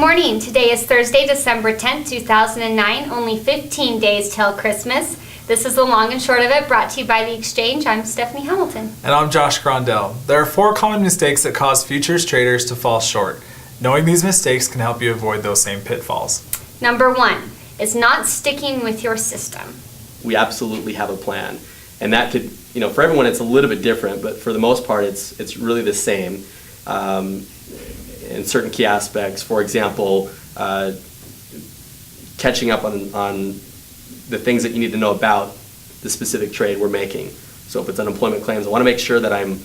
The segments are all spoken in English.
morning. Today is Thursday, December 10th, 2009. Only 15 days till Christmas. This is the long and short of it, brought to you by The Exchange. I'm Stephanie Hamilton. And I'm Josh Grondell. There are 4 common mistakes that cause futures traders to fall short. Knowing these mistakes can help you avoid those same pitfalls. Number 1 is not sticking with your system. We absolutely have a plan. And that could, for everyone it's a little bit different, but for the most part it's really the same. In certain key aspects, for example, catching up on the things that you need to know about the specific trade we're making. So if it's unemployment claims, I want to make sure that I'm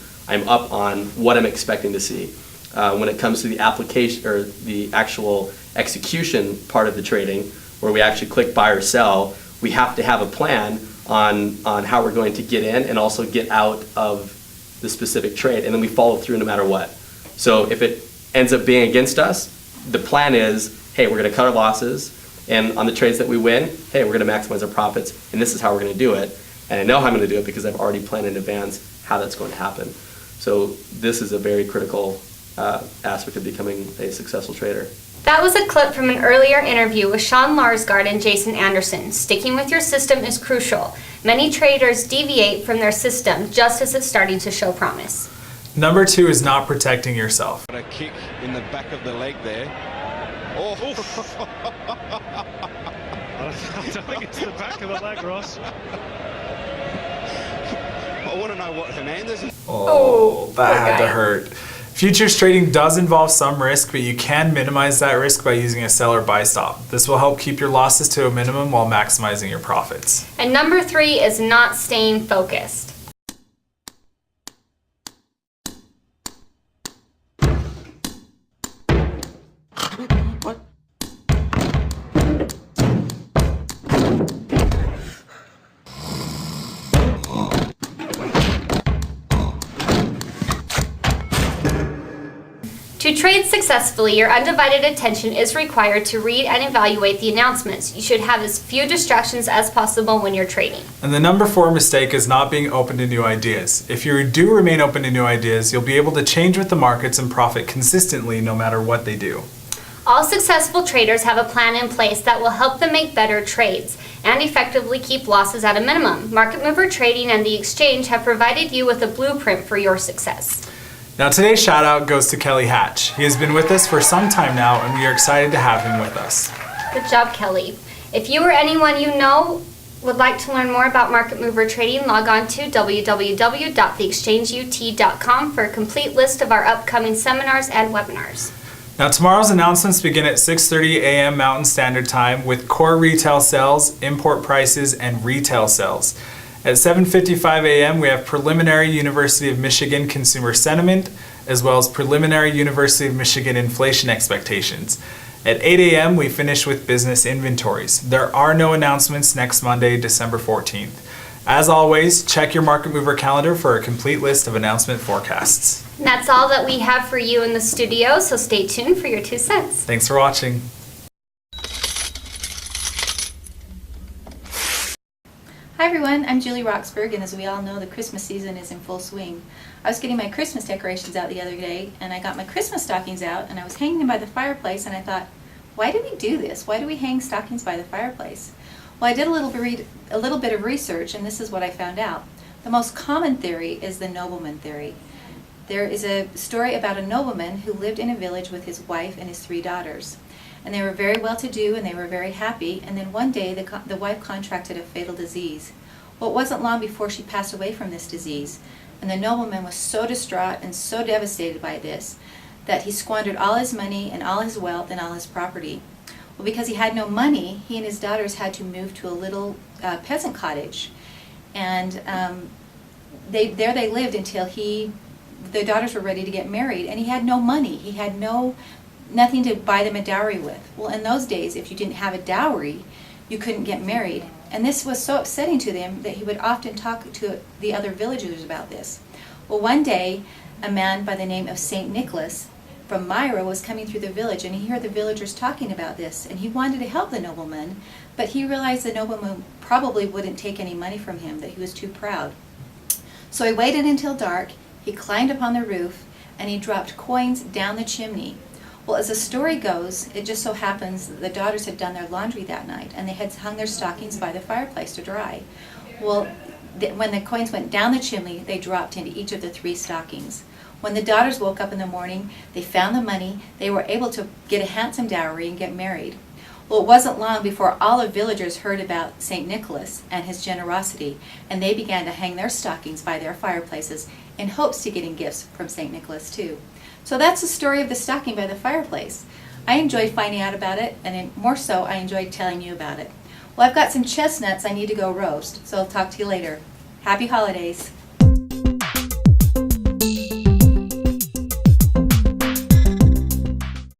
up on what I'm expecting to see. When it comes to the application or the actual execution part of the trading, where we actually click buy or sell, we have to have a plan on how we're going to get in and also get out of the specific trade, and then we follow through no matter what. So if it ends up being against us, the plan is, hey, we're going to cut our losses, and on the trades that we win, hey, we're going to maximize our profits, and this is how we're going to do it. And I know how I'm going to do it because I've already planned in advance how that's going to happen. So this is a very critical aspect of becoming a successful trader. That was a clip from an earlier interview with Sean Larsgaard and Jason Anderson. Sticking with your system is crucial. Many traders deviate from their system just as it's starting to show promise. Number 2 is not protecting yourself. A kick in the back of the leg there. Oh, I don't think it's the back of the leg, Ross. I want to know what Hernandez is. Oh, that had to hurt. Futures trading does involve some risk, but you can minimize that risk by using a sell or buy stop. This will help keep your losses to a minimum while maximizing your profits. And number 3 is not staying focused. To trade successfully, your undivided attention is required to read and evaluate the announcements. You should have as few distractions as possible when you're trading. And the number 4 mistake is not being open to new ideas. If you do remain open to new ideas, you'll be able to change with the markets and profit consistently no matter what they do. All successful traders have a plan in place that will help them make better trades and effectively keep losses at a minimum. Market Mover Trading and The Exchange have provided you with a blueprint for your success. Now today's shout out goes to Kelly Hatch. He has been with us for some time now and we are excited to have him with us. Good job, Kelly. If you or anyone you know would like to learn more about Market Mover Trading, log on to www.theexchangeut.com for a complete list of our upcoming seminars and webinars. Now tomorrow's announcements begin at 6:30 a.m. Mountain Standard Time with core retail sales, import prices, and retail sales. At 7:55 a.m. we have preliminary University of Michigan consumer sentiment, as well as preliminary University of Michigan inflation expectations. At 8 a.m. we finish with business inventories. There are no announcements next Monday, December 14th. As always, check your Market Mover calendar for a complete list of announcement forecasts. And that's all that we have for you in the studio, so stay tuned for your 2 cents. Thanks for watching. Hi everyone, I'm Julie Roxburgh, and as we all know, the Christmas season is in full swing. I was getting my Christmas decorations out the other day, and I got my Christmas stockings out, and I was hanging them by the fireplace, and I thought, why do we do this? Why do we hang stockings by the fireplace? Well, I did a little bit of research, and this is what I found out. The most common theory is the nobleman theory. There is a story about a nobleman who lived in a village with his wife and his 3 daughters. And they were very well-to-do and they were very happy, and then one day the wife contracted a fatal disease. Well, it wasn't long before she passed away from this disease, and the nobleman was so distraught and so devastated by this that he squandered all his money and all his wealth and all his property. Well, because he had no money, he and his daughters had to move to a little peasant cottage, and there they lived until the daughters were ready to get married, and he had no money. He had nothing to buy them a dowry with. Well, in those days, if you didn't have a dowry, you couldn't get married. And this was so upsetting to them that he would often talk to the other villagers about this. Well, one day, a man by the name of St. Nicholas from Myra was coming through the village, and he heard the villagers talking about this, and he wanted to help the nobleman, but he realized the nobleman probably wouldn't take any money from him, that he was too proud. So he waited until dark, he climbed up on the roof, and he dropped coins down the chimney. Well, as the story goes, it just so happens that the daughters had done their laundry that night, and they had hung their stockings by the fireplace to dry. Well, when the coins went down the chimney, they dropped into each of the 3 stockings. When the daughters woke up in the morning, they found the money. They were able to get a handsome dowry and get married. Well, it wasn't long before all the villagers heard about St. Nicholas and his generosity, and they began to hang their stockings by their fireplaces in hopes to getting gifts from St. Nicholas too. So that's the story of the stocking by the fireplace. I enjoyed finding out about it, and more so, I enjoyed telling you about it. Well, I've got some chestnuts I need to go roast, so I'll talk to you later. Happy holidays.